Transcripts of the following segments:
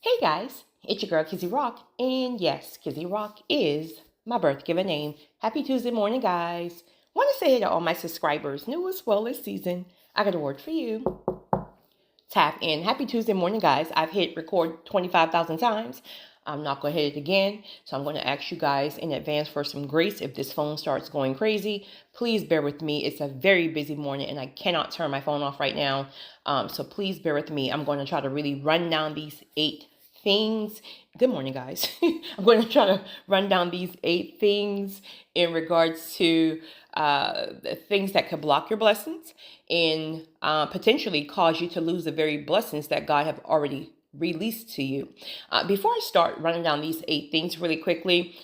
Hey guys, it's your girl Kizzy Rock, and yes, Kizzy Rock is my birth given name. Happy Tuesday morning, guys. Want to say hey to all my subscribers, new as well as season. I got a word for you. Tap in. Happy Tuesday morning, guys. I've hit record 25,000 times. I'm not going to hit it again, so I'm going to ask you guys in advance for some grace if this phone starts going crazy. Please bear with me. It's a very busy morning, and I cannot turn my phone off right now, so please bear with me. I'm going to try to really run down these 8 things. Good morning, guys. I'm going to try to run down these 8 things in regards to things that could block your blessings and potentially cause you to lose the very blessings that God have already released to you. Before I start running down these 8 things really quickly,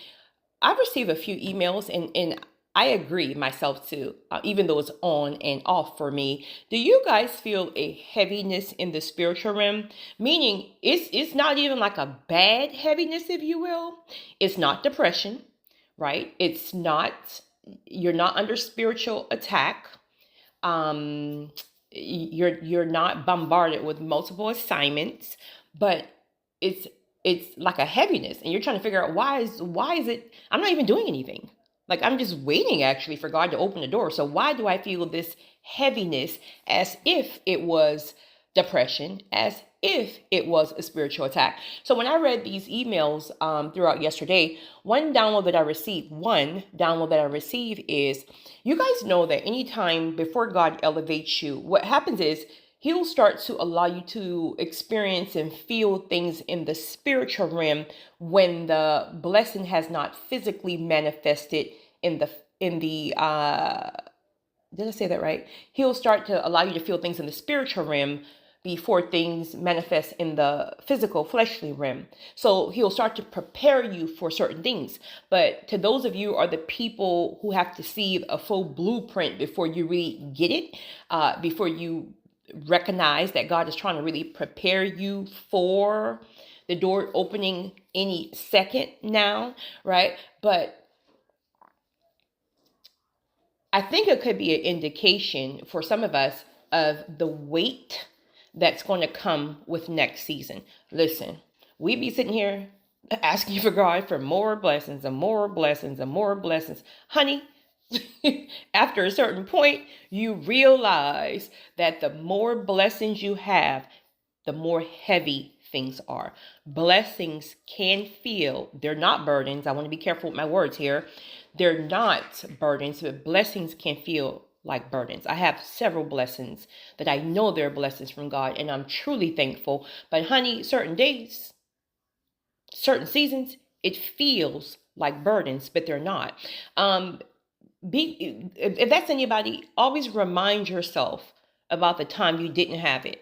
I've received a few emails and I agree myself too, even though it's on and off for me. Do you guys feel a heaviness in the spiritual realm? Meaning it's not even like a bad heaviness, if you will. It's not depression, right? It's not, you're not under spiritual attack. Um, you're not bombarded with multiple assignments, but it's it's like a heaviness, and you're trying to figure out why is it I'm not even doing anything. Like I'm just waiting actually for God to open the door. So why do I feel this heaviness as if it was depression, as if it was a spiritual attack? So when I read these emails throughout yesterday, one download that I received is, you guys know that anytime before God elevates you, what happens is He'll start to allow you to experience and feel things in the spiritual realm when the blessing has not physically manifested in the did I say that right? He'll start to allow you to feel things in the spiritual realm before things manifest in the physical fleshly realm. So he'll start to prepare you for certain things. But to those of you are the people who have to see a full blueprint before you really get it, before you recognize that God is trying to really prepare you for the door opening any second now, right? But I think it could be an indication for some of us of the weight that's going to come with next season. Listen, we be sitting here asking for God for more blessings and more blessings and more blessings. Honey, after a certain point, you realize that the more blessings you have, the more heavy things are. Blessings can feel, they're not burdens. I want to be careful with my words here. They're not burdens, but blessings can feel like burdens. I have several blessings that I know they're blessings from God, and I'm truly thankful. But honey, certain days, certain seasons, it feels like burdens, but they're not. If that's anybody, always remind yourself about the time you didn't have it,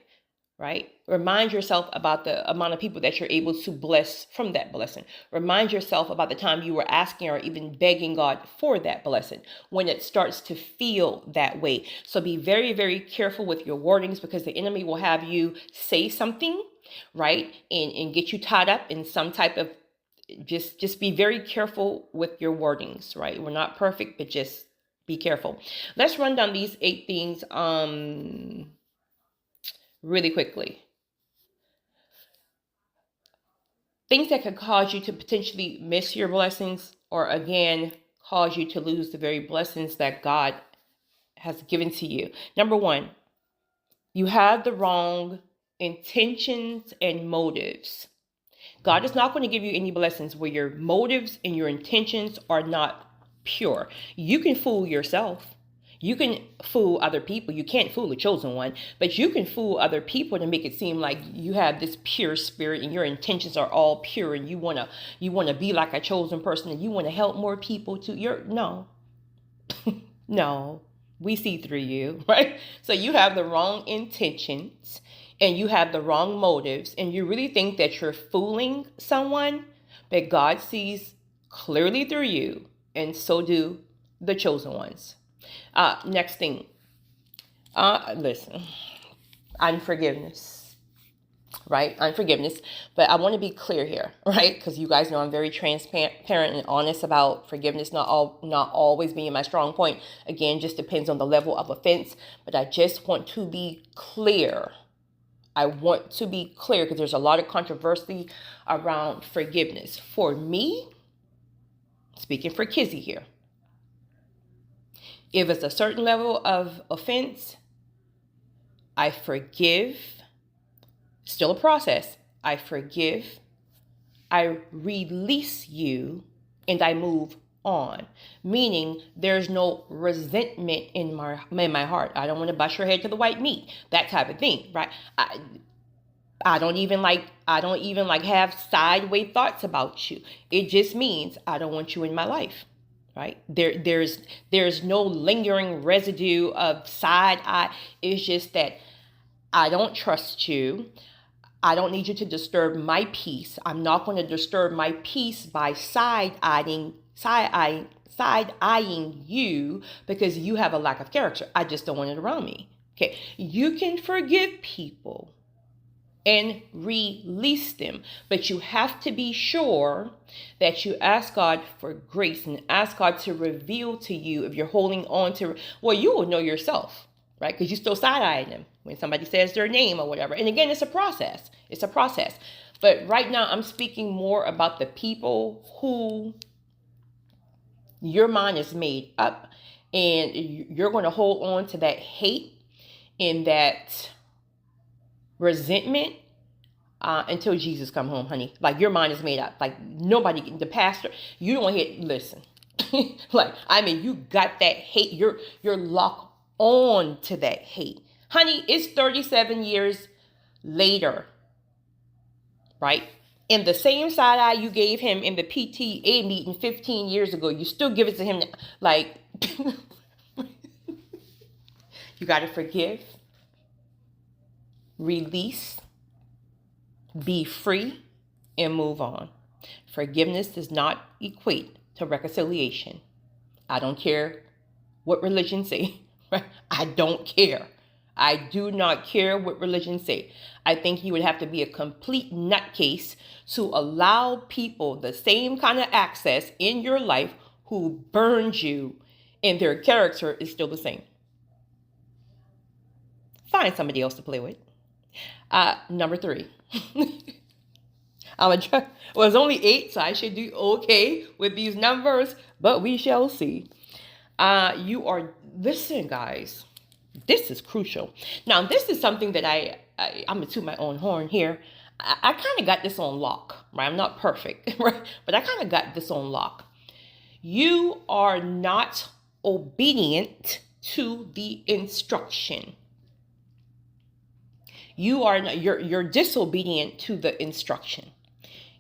right? Remind yourself about the amount of people that you're able to bless from that blessing. Remind yourself about the time you were asking or even begging God for that blessing when it starts to feel that way. So be very, very careful with your wordings, because the enemy will have you say something, right? And get you tied up in some type of, just be very careful with your wordings, right? We're not perfect, but just be careful. Let's run down these 8 things really quickly. Things that could cause you to potentially miss your blessings, or again, cause you to lose the very blessings that God has given to you. Number one, you have the wrong intentions and motives. God is not going to give you any blessings where your motives and your intentions are not pure. You can fool yourself. You can fool other people. You can't fool the chosen one, but you can fool other people to make it seem like you have this pure spirit and your intentions are all pure, and you want to be like a chosen person, and you want to help more people to your no. No. We see through you, right? So you have the wrong intentions and you have the wrong motives, and you really think that you're fooling someone, but God sees clearly through you, and so do the chosen ones. Next thing, listen, unforgiveness, right? Unforgiveness. But I want to be clear here, right? Because you guys know I'm very transparent and honest about forgiveness not always being my strong point. Again, just depends on the level of offense. But I just want to be clear I want to be clear because there's a lot of controversy around forgiveness. For me, speaking for Kizzy here, if it's a certain level of offense, I forgive. Still a process. I forgive. I release you and I move on. Meaning there's no resentment in my heart. I don't want to bust your head to the white meat. That type of thing, right? I don't even like have sideways thoughts about you. It just means I don't want you in my life. Right? There's no lingering residue of side eye. It's just that I don't trust you. I don't need you to disturb my peace. I'm not going to disturb my peace by side-eyeing you because you have a lack of character. I just don't want it around me. Okay. You can forgive people and release them, but you have to be sure that you ask God for grace and ask God to reveal to you if you're holding on to, well, you will know yourself, right? Because you still side-eyeing them when somebody says their name or whatever. And again, it's a process. It's a process. But right now, I'm speaking more about the people who your mind is made up and you're going to hold on to that hate and that resentment until Jesus come home, honey. Like your mind is made up. Like nobody, the pastor, you don't hear, listen. Like, I mean, you got that hate. You're locked on to that hate. Honey, it's 37 years later, right? In the same side eye you gave him in the PTA meeting 15 years ago, you still give it to him. Like, you got to forgive, release, be free, and move on. Forgiveness does not equate to reconciliation. I don't care what religion say. Right? I don't care. I do not care what religion say. I think you would have to be a complete nutcase to allow people the same kind of access in your life who burned you and their character is still the same. Find somebody else to play with. Number 3. Well, it's only 8, so I should do okay with these numbers, but we shall see. Listen, guys, this is crucial. Now, this is something that I'm going to toot my own horn here. I kind of got this on lock, right? I'm not perfect, right? But I kind of got this on lock. You are not obedient to the instruction. You're disobedient to the instruction.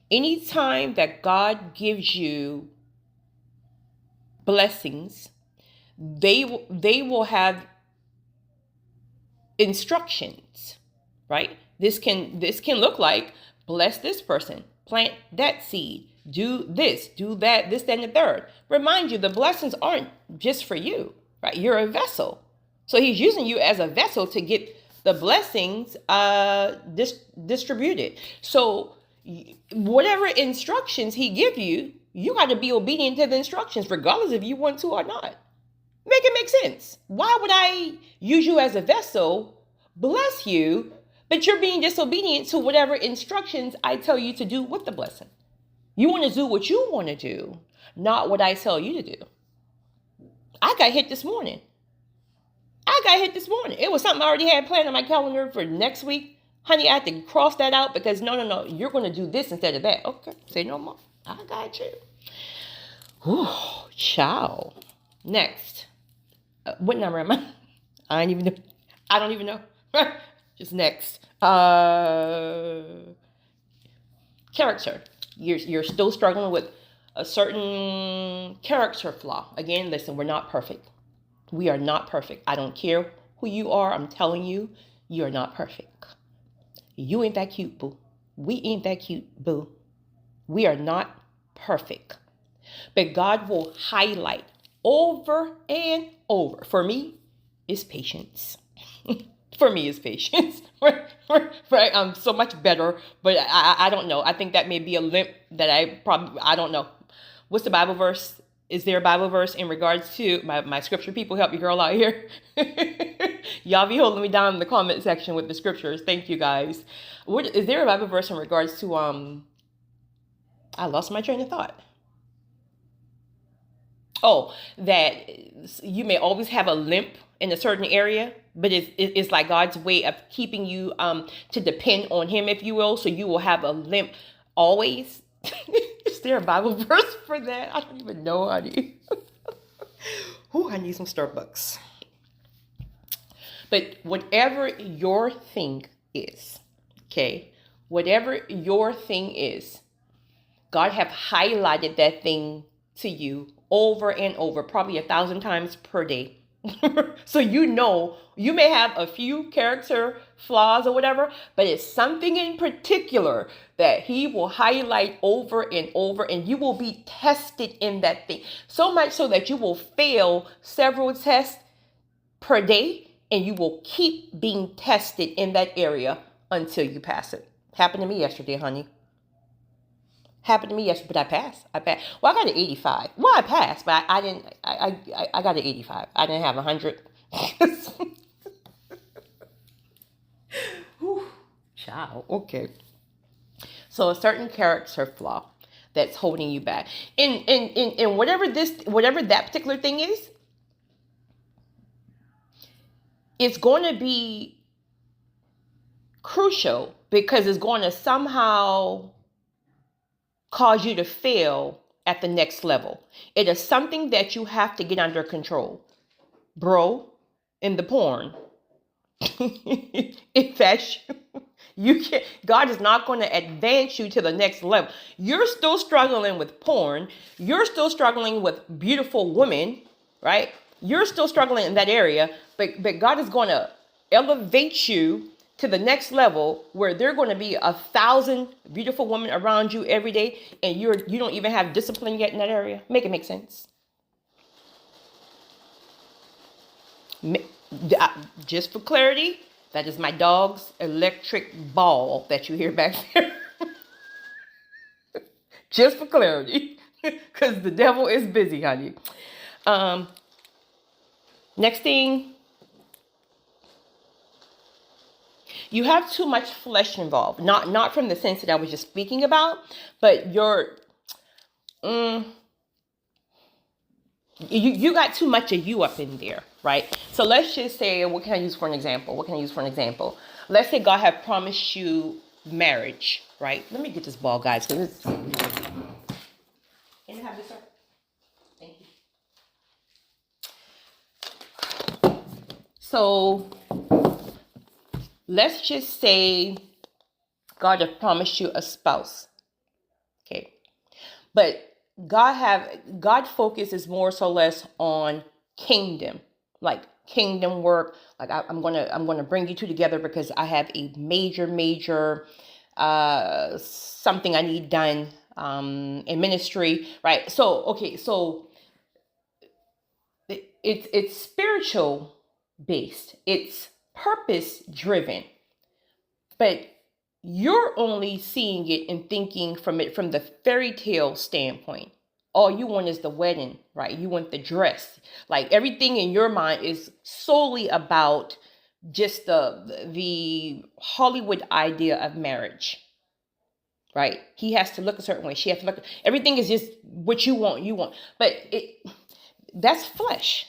Anytime that God gives you blessings, they will have instructions, right? This can look like bless this person, plant that seed, do this, do that, this, that, and the third. Remind you, the blessings aren't just for you, right? You're a vessel. So he's using you as a vessel to get the blessings distributed. So whatever instructions he give you, you got to be obedient to the instructions, regardless if you want to or not. Make it make sense. Why would I use you as a vessel, bless you, but you're being disobedient to whatever instructions I tell you to do with the blessing? You want to do what you want to do, not what I tell you to do. I got hit this morning. It was something I already had planned on my calendar for next week. Honey, I had to cross that out because no, you're going to do this instead of that. Okay, say no more. I got you. Whew, ciao. Next. What number am I? I don't even know. Just next. Character. You're still struggling with a certain character flaw. Again, listen, we're not perfect. We are not perfect. I don't care who you are. I'm telling you, you're not perfect. You ain't that cute, boo. We ain't that cute, boo. We are not perfect. But God will highlight over and over. For me, it's patience. For me, it's patience. Right? I'm so much better, but I don't know. I think that may be a limp that I don't know. What's the Bible verse? Is there a Bible verse in regards to my scripture people? Help your girl out here. Y'all be holding me down in the comment section with the scriptures. Thank you guys. What is there a Bible verse in regards to I lost my train of thought. Oh, that you may always have a limp in a certain area, but it's like God's way of keeping you to depend on Him, if you will. So you will have a limp always. Is there a Bible verse for that? I don't even know, honey. Ooh, I need some Starbucks. But whatever your thing is, okay, whatever your thing is, God have highlighted that thing to you over and over, probably 1,000 times per day. So you know, you may have a few character flaws or whatever, but it's something in particular that He will highlight over and over, and you will be tested in that thing. So much so that you will fail several tests per day, and you will keep being tested in that area until you pass it. Happened to me yesterday, honey. Happened to me yesterday, but I passed. Well, I got an 85. Well, I passed, but I didn't. I got an 85. I didn't have 100. Child. Okay. So a certain character flaw that's holding you back, and whatever that particular thing is, it's going to be crucial because it's going to somehow cause you to fail at the next level. It is something that you have to get under control. Bro, in the porn. If that's you can't, God is not going to advance you to the next level. You're still struggling with porn. You're still struggling with beautiful women, right? You're still struggling in that area, but God is going to elevate you to the next level where there are going to be 1,000 beautiful women around you every day, and you don't even have discipline yet in that area. Make it make sense. Just for clarity, that is my dog's electric ball that you hear back there. Just for clarity, because the devil is busy, honey. Next thing. You have too much flesh involved. Not from the sense that I was just speaking about, but you got too much of you up in there, right? So let's just say, what can I use for an example? Let's say God have promised you marriage, right? Let me get this ball, guys. Can you have this, sir? Thank you. So let's just say God have promised you a spouse. Okay. But God focuses more so less on kingdom, like kingdom work. Like I'm gonna bring you two together because I have a major something I need done in ministry, right? So okay, so it's spiritual based. It's purpose driven, but you're only seeing it and thinking from the fairy tale standpoint. All you want is the wedding, right? You want the dress. Like everything in your mind is solely about just the Hollywood idea of marriage, right? He has to look a certain way. She has to look. Everything is just what you want. But that's flesh.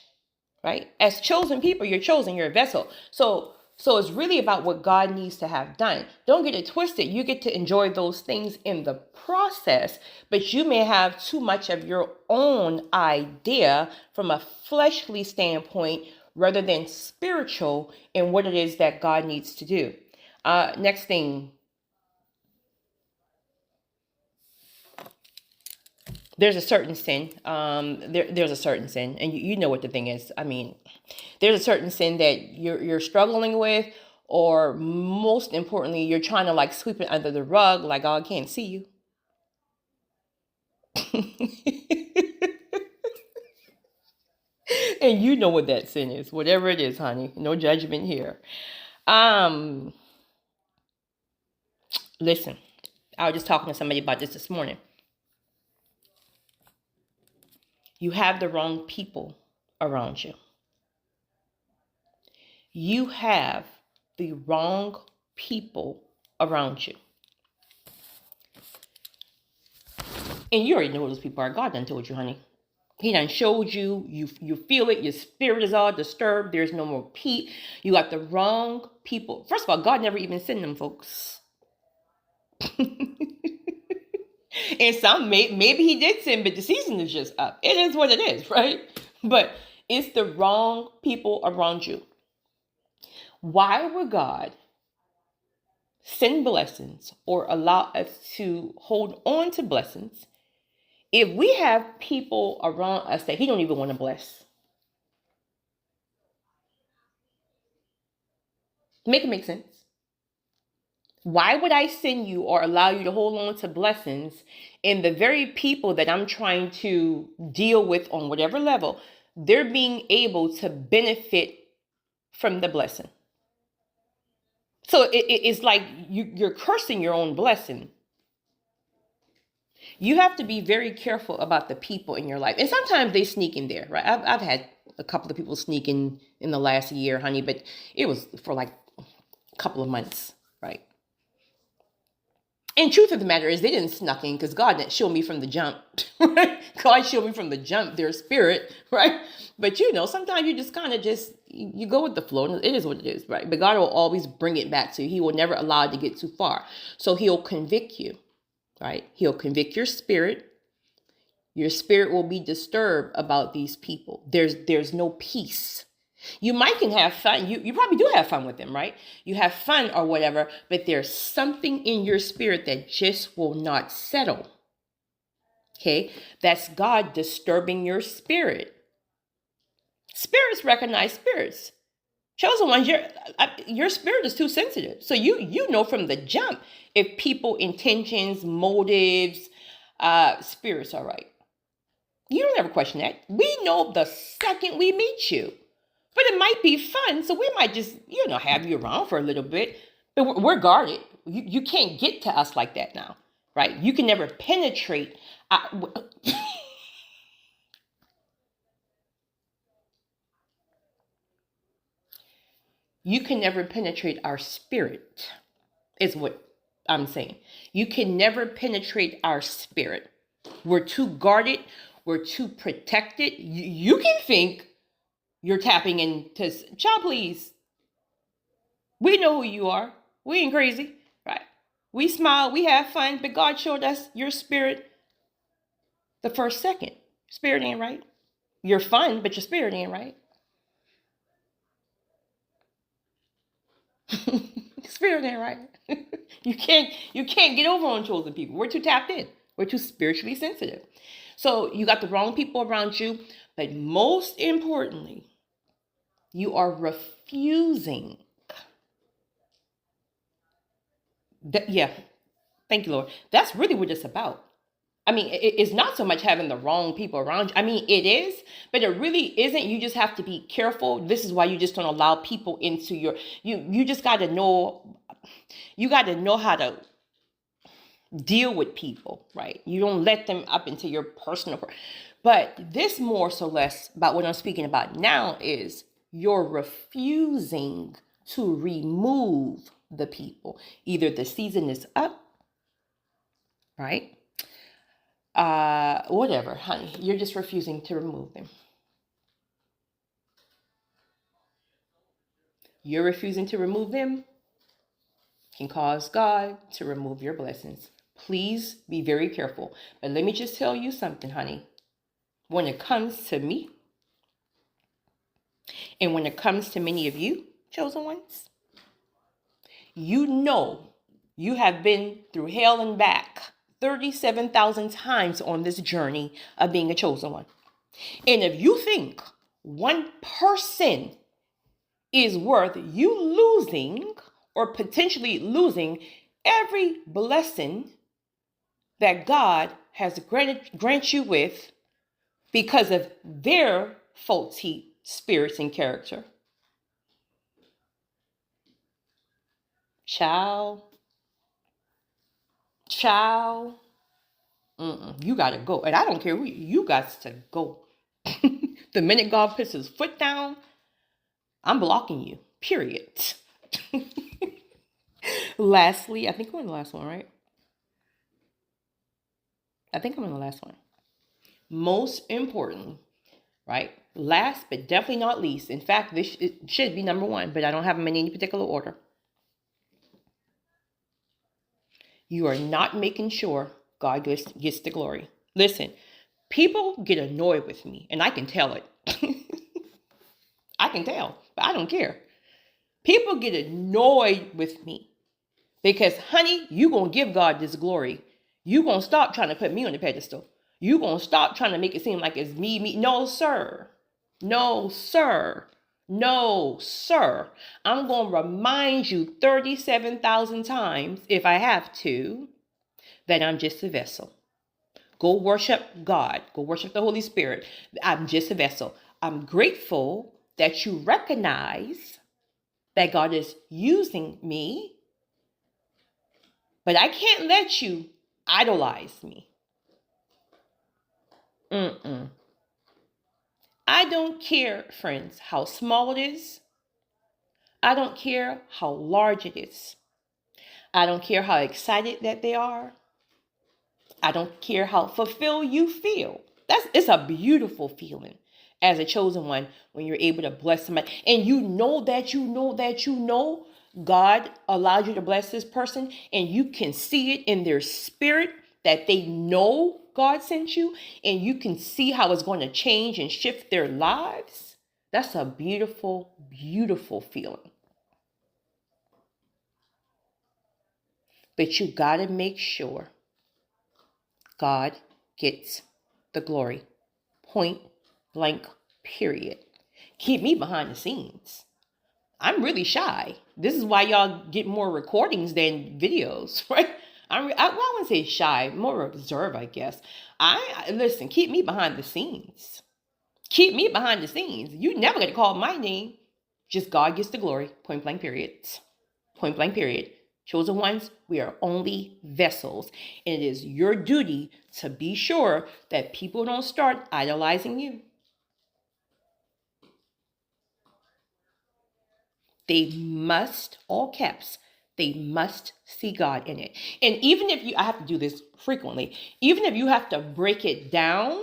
Right? As chosen people, you're chosen, you're a vessel. So it's really about what God needs to have done. Don't get it twisted. You get to enjoy those things in the process, but you may have too much of your own idea from a fleshly standpoint rather than spiritual in what it is that God needs to do. Next thing. There's a certain sin. There's a certain sin, and you know what the thing is. I mean, there's a certain sin that you're struggling with, or most importantly, you're trying to like sweep it under the rug, like God can't see you. And you know what that sin is, whatever it is, honey. No judgment here. Listen, I was just talking to somebody about this morning. You have the wrong people around you. You have the wrong people around you. And you already know who those people are. God done told you, honey. He done showed you. You feel it. Your spirit is all disturbed. There's no more peace. You got the wrong people. First of all, God never even sent them folks. And some maybe he did send, but the season is just up. It is what it is, right? But it's the wrong people around you. Why would God send blessings or allow us to hold on to blessings if we have people around us that he don't even want to bless? Make it make sense. Why would I send you or allow you to hold on to blessings in the very people that I'm trying to deal with on whatever level, they're being able to benefit from the blessing? So it's like you're cursing your own blessing. You have to be very careful about the people in your life. And sometimes they sneak in there, right? I've had a couple of people sneak in the last year, honey, but it was for like a couple of months, right? And truth of the matter is they didn't snuck in because God didn't show me from the jump. God showed me from the jump their spirit, right? But sometimes you just kind of you go with the flow. And it is what it is, right? But God will always bring it back to you. He will never allow it to get too far. So he'll convict you, right? He'll convict your spirit. Your spirit will be disturbed about these people. There's no peace. You can have fun. You probably do have fun with them, right? You have fun or whatever, but there's something in your spirit that just will not settle. Okay? That's God disturbing your spirit. Spirits recognize spirits. Chosen ones, your spirit is too sensitive. So you know from the jump if people intentions, motives, spirits are right. You don't ever question that. We know the second we meet you. But it might be fun, so we might just, have you around for a little bit. But we're guarded. You can't get to us like that now, right? You can never penetrate. You can never penetrate our spirit, is what I'm saying. You can never penetrate our spirit. We're too guarded. We're too protected. You can think you're tapping into, child, please. We know who you are. We ain't crazy, right? We smile, we have fun, but God showed us your spirit the first second. Spirit ain't right. You're fun, but your spirit ain't right. Spirit ain't right. You can't get over on chosen people. We're too tapped in. We're too spiritually sensitive. So you got the wrong people around you, but most importantly, you are refusing. Yeah, thank you, Lord. That's really what it's about. I mean, it's not so much having the wrong people around you. I mean, it is, but it really isn't. You just have to be careful. This is why you just don't allow people into you just got to know, how to deal with people, right? You don't let them up into your personal, but this more so less about what I'm speaking about now is you're refusing to remove the people. Either the season is up, right? Whatever, honey, you're just refusing to remove them. You're refusing to remove them can cause God to remove your blessings. Please be very careful. But let me just tell you something, honey. When it comes to me, and when it comes to many of you, chosen ones, you have been through hell and back 37,000 times on this journey of being a chosen one. And if you think one person is worth you losing or potentially losing every blessing that God has grant you with because of their faulty spirits and character, child, you gotta go. And I don't care who you got to go. The minute God puts his foot down, I'm blocking you, period. Lastly, I think we're in the last one, right? I think I'm in the last one. Most importantly, right? Last, but definitely not least. In fact, this should be number one, but I don't have them in any particular order. You are not making sure God gets the glory. Listen, people get annoyed with me, and I can tell it. I can tell, but I don't care. People get annoyed with me because, honey, you going to give God this glory. You going to stop trying to put me on the pedestal. You going to stop trying to make it seem like it's me. No, sir. No, sir. No, sir. I'm going to remind you 37,000 times, if I have to, that I'm just a vessel. Go worship God. Go worship the Holy Spirit. I'm just a vessel. I'm grateful that you recognize that God is using me, but I can't let you idolize me. I don't care, friends, how small it is. I don't care how large it is. I don't care how excited that they are. I don't care how fulfilled you feel. It's a beautiful feeling as a chosen one when you're able to bless somebody. And you know God allowed you to bless this person, and you can see it in their spirit that they know God sent you, and you can see how it's going to change and shift their lives. That's a beautiful, beautiful feeling. But you got to make sure God gets the glory. Point blank, period. Keep me behind the scenes. I'm really shy. This is why y'all get more recordings than videos, right? I wouldn't say shy, more reserved, I guess. Listen, keep me behind the scenes. Keep me behind the scenes. You never get to call my name. Just God gets the glory. Point blank, period. Point blank, period. Chosen ones, we are only vessels. And it is your duty to be sure that people don't start idolizing you. They must, all caps, they must see God in it. And even if I have to do this frequently, even if you have to break it down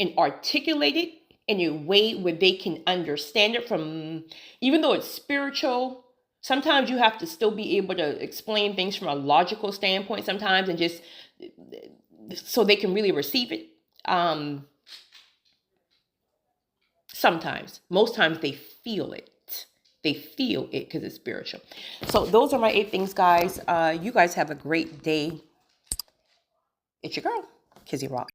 and articulate it in a way where they can understand it from, even though it's spiritual, sometimes you have to still be able to explain things from a logical standpoint sometimes, and just so they can really receive it. Sometimes, most times they feel it. They feel it because it's spiritual. So those are my 8 things, guys. You guys have a great day. It's your girl, Kizzy Rock.